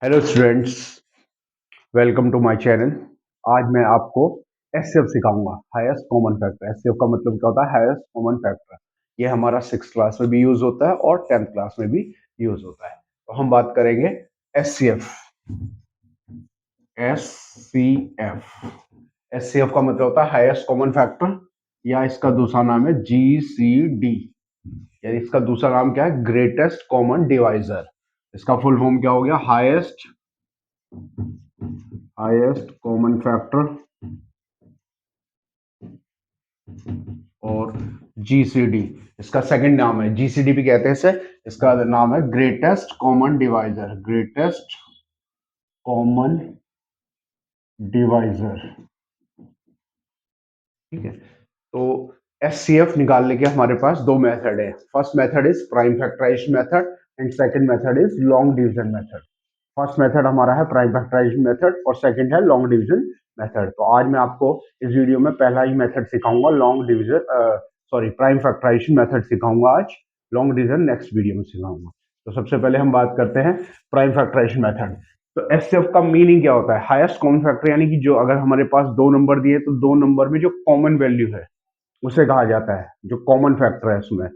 Hello students, welcome to my channel. आज मैं आपको एचसीएफ सिखाऊंगा, हाईएस्ट कॉमन फैक्टर। एचसीएफ का मतलब क्या होता है? Highest common factor. ये हमारा 6th क्लास में भी यूज होता है और 10th क्लास में भी यूज होता है। तो हम बात करेंगे एचसीएफ। एचसीएफ एचसीएफ का मतलब होता है हाईएस्ट कॉमन फैक्टर, या इसका दूसरा नाम है जीसीडी। यानी इसका दूसरा नाम क्या है? Greatest common divisor. इसका फुल फॉर्म क्या हो गया? हाईएस्ट कॉमन फैक्टर और जीसीडी इसका सेकंड नाम है। जीसीडी भी कहते हैं इसे। इसका नाम है greatest common divisor. Greatest common divisor, ठीक है। तो एचसीएफ निकालने के हमारे पास दो मेथड है। First method is prime factorization method and second method is long division method. First method हमारा है प्राइम फैक्टराइजेशन मेथड और सेकंड है लॉन्ग डिवीजन मेथड। तो आज मैं आपको इस वीडियो में पहला ही मेथड सिखाऊंगा, long division prime factorization method सिखाऊंगा आज। लॉन्ग डिवीजन नेक्स्ट वीडियो में सिखाऊंगा। तो सबसे पहले हम बात करते हैं प्राइम फैक्टराइजेशन मेथड। तो एचसीएफ का मीनिंग क्या होता है? हाईएस्ट कॉमन फैक्टर, यानी कि जो अगर हमारे पास दो नंबर दिए तो दो नंबर में जो कॉमन वैल्यू है उसे कहा जाता है। जो कॉमन फैक्टर है उसमें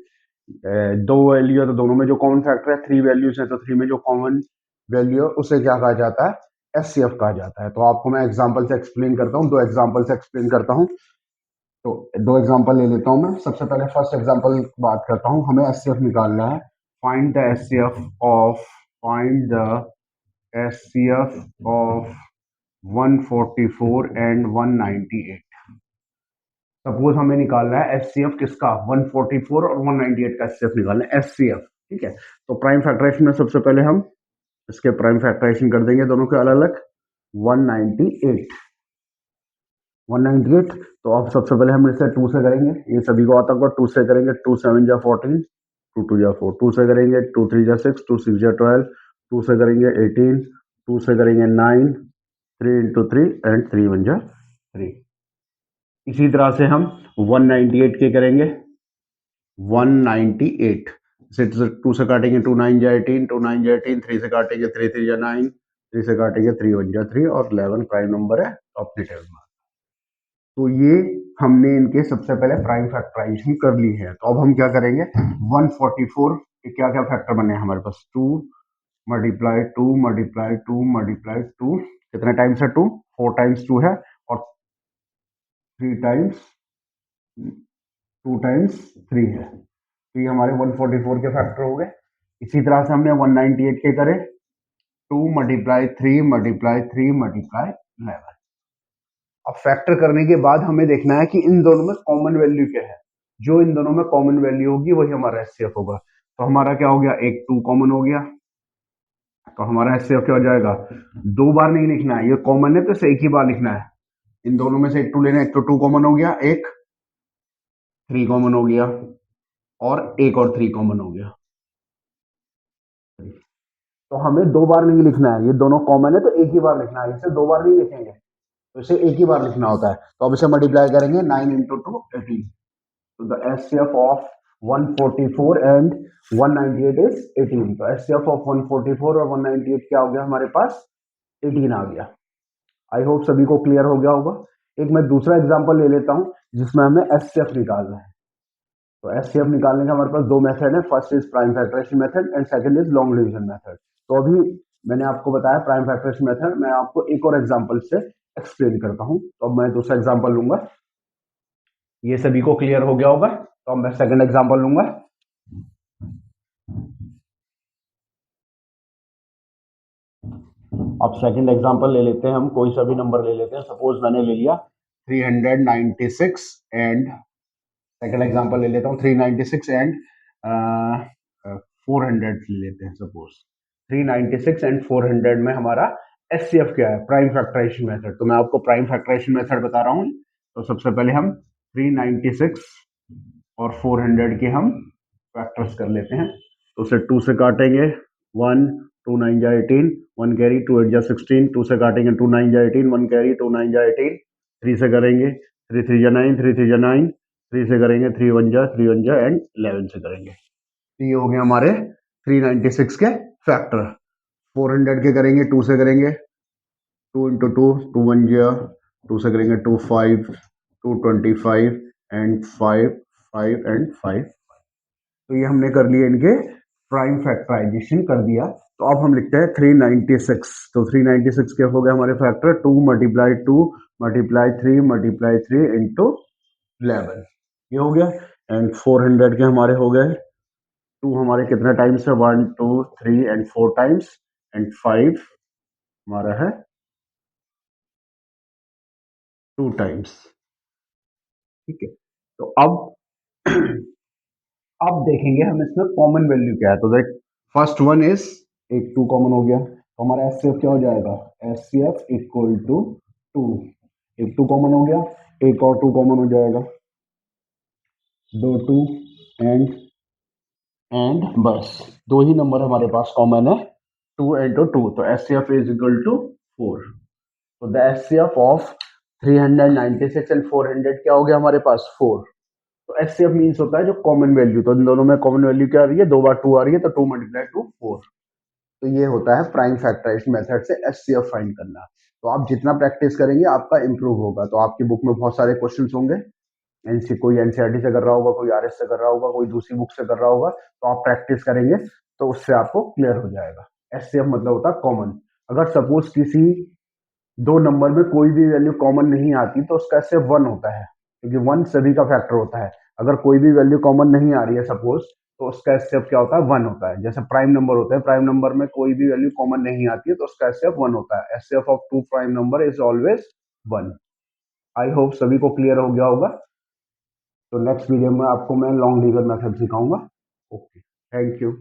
दो वैल्यू है तो दोनों में जो कॉमन फैक्टर है, थ्री वैल्यूज है तो थ्री में जो कॉमन वैल्यू है उसे क्या कहा जाता है? एचसीएफ कहा जाता है। तो आपको मैं एग्जांपल से एक्सप्लेन करता हूँ, दो एग्जांपल से एक्सप्लेन करता हूँ। तो दो एग्जांपल ले लेता हूँ मैं। सबसे पहले फर्स्ट एग्जांपल बात करता हूँ। हमें एचसीएफ निकालना है। Find the HCF of find the HCF of 144 and 198। Suppose हमें निकालना है एचसीएफ किसका? 144 और 198 का एचसीएफ निकालना है, एचसीएफ, ठीक है। तो प्राइम फैक्टराइजेशन में सबसे पहले हम इसके प्राइम फैक्टराइजेशन कर देंगे दोनों के अलग अलग। 198 तो अब सबसे पहले हम इसे 2 से करेंगे। ये सभी को आता होगा। 2 से करेंगे, 2 7 जा 14, 2 2 जा 4। 2 से करेंगे, 2 3 जा 6, 2 6 जा 12। 2 से करेंगे 18, 2 से करेंगे 9, 3 into 3 एंड 3 1 जा 3। इसी तरह से हम 198 के करेंगे। 198 से 2 से काटेंगे, 2 9 जा 18, 2 9 जा 18, 3 से काटेंगे, 3 3 जा 9, 3 से काटेंगे, 3 1 जा 3 और 11 प्राइम नंबर है अपनी टेबल में। तो ये हमने इनके सबसे पहले प्राइम फैक्टराइजेशन कर ली है। तो अब हम क्या करेंगे? 144 के क्या क्या फैक्टर बने हैं हमारे पास? 2 मल्टीप्लाई 2 मल्टीप्लाई 2 मल्टीप्लाई 2। कितने टाइम्स है 2? 4 टाइम्स 2 है और 3 टाइम्स 2 टाइम्स 3 है। तो ये हमारे 144 के फैक्टर हो गए। इसी तरह से हमने 198 के करे। 2 मल्टीप्लाई 3 मल्टीप्लाई 3 मल्टीप्लाई 11। अब फैक्टर करने के बाद हमें देखना है कि इन दोनों में कॉमन वैल्यू क्या है। जो इन दोनों में कॉमन वैल्यू होगी वही हमारा एचसीएफ होगा। तो हमारा क्या हो गया? एक 2 कॉमन हो गया, तो हमारा एचसीएफ क्या हो जाएगा? दो बार नहीं लिखना है, ये कॉमन है तो इसे एक ही बार लिखना है। इन दोनों में से एक 2 लेना है। एक तो 2 कॉमन हो गया, एक 3 कॉमन हो गया और एक और 3 कॉमन हो गया। तो हमें दो बार नहीं लिखना है, ये दोनों कॉमन है तो एक ही बार लिखना है। इसे दो बार नहीं लिखेंगे, तो इसे एक ही बार लिखना होता है। तो अब इसे मल्टीप्लाई करेंगे, 9 into 2 18। तो the HCF of 144 and 198 is 18। तो एचसीएफ ऑफ 144 और 198 क्या हो गया हमारे पास? 18 आ गया। आई होप सभी को क्लियर हो गया होगा। एक मैं दूसरा एग्जांपल ले लेता हूं जिसमें हमें एचसीएफ निकालना है। तो एचसीएफ निकालने का हमारे पास दो मेथड है। First is prime factorization method and second is long division method. तो अभी मैंने आपको बताया प्राइम फैक्टराइजेशन मेथड, मैं आपको एक और एग्जांपल से एक्सप्लेन करता हूं। तो अब मैं दूसरा एग्जांपल लूंगा। ये सभी को क्लियर हो गया होगा। तो अब मैं सेकंड एग्जांपल लूंगा। अब सेकंड एग्जांपल ले लेते हैं हम, कोई सा भी नंबर ले लेते हैं। सपोज मैंने ले लिया 396 एंड सेकंड एग्जांपल ले लेता हूँ 396 एंड 400 ले लेते हैं। सपोज 396 एंड 400 में हमारा एचसीएफ क्या है? Prime factorization method. तो मैं आपको प्राइम फैक्टराइजेशन मेथड बता रहा हूँ। तो सबसे पहले हम 396 और 400 के हम फैक्टर्स कर लेते हैं। तो उसे 2 से काटेंगे, 1 2 9 जा 18, 1 कैरी, 2 8 जा 16। 2 से काटेंगे, 2 9 जा 18, 1 कैरी, 2 9 जा 18। 3 से करेंगे, 3 3 जा 9, 3 3 जा 9। 3 से करेंगे, 3 1 जा 3 1 जा एंड 11 से करेंगे। तो ये हो गए हमारे 396 के फैक्टर। 400 के करेंगे, 2 से करेंगे, 2 इंटू टू, 2 वन जा, 2 से करेंगे 2 5, 2 25 एंड 5 5 एंड 5। तो ये हमने कर लिए इनके प्राइम फैक्टराइजेशन कर दिया। तो अब हम लिखते हैं 396। तो 396 क्या हो गया हमारे factor, 2 multiply 2 multiply 3 multiply 3 into 11, ये हो गया। एंड 400 के हमारे हो गए, 2 हमारे कितने टाइम्स है, 1 2 3 एंड 4 टाइम्स, एंड 5 हमारा है 2 टाइम्स। ठीक है, तो अब अब देखेंगे हम इसमें कॉमन वैल्यू क्या है। तो देख, फर्स्ट वन इज, एक 2 कॉमन हो गया, तो हमारा एस सी एफ क्या हो जाएगा, S C F equal to 2। एक 2 कॉमन हो गया, एक और 2 कॉमन हो जाएगा, दो 2 एंड बस दो ही नंबर हमारे पास कॉमन है, 2 इंटू 2, तो S C F is equal to 4। तो the S C F of 396 and 400 क्या हो गया हमारे पास, 4। तो एच सी एफ मीन्स होता है जो कॉमन वैल्यू, तो इन दोनों में कॉमन वैल्यू क्या आ रही है, 2 बार 2 आ रही है, तो 2 मल्टीप्लाई 2 4। तो ये होता है प्राइम फैक्टराइजेशन मेथड से एच सी एफ फाइंड करना। तो आप जितना प्रैक्टिस करेंगे आपका इंप्रूव होगा। तो आपकी बुक में बहुत सारे क्वेश्चंस होंगे, एनसी कोई एनसीईआरटी से कर रहा होगा, कोई आरएस से कर रहा होगा, कोई दूसरी बुक से कर रहा होगा, तो आप प्रैक्टिस करेंगे तो उससे आपको क्लियर हो जाएगा। एच सी एफ मतलब होता है कॉमन। अगर सपोज किसी दो नंबर में कोई भी वैल्यू कॉमन नहीं आती तो उसका एस सी एफ 1 होता है, क्योंकि 1 सभी का फैक्टर होता है। अगर कोई भी वैल्यू कॉमन नहीं आ रही है सपोज, तो उसका एस सी एफ क्या होता है, 1 होता है। जैसे प्राइम नंबर होता है, प्राइम नंबर में कोई भी वैल्यू कॉमन नहीं आती है तो उसका एस सी एफ 1 होता है। S C F of two prime number is always 1। I hope सभी को क्लियर हो गया होगा। तो नेक्स्ट वीडियो में आपको मैं लॉन्ग डिविजन मेथड सिखाऊंगा। Okay, thank you.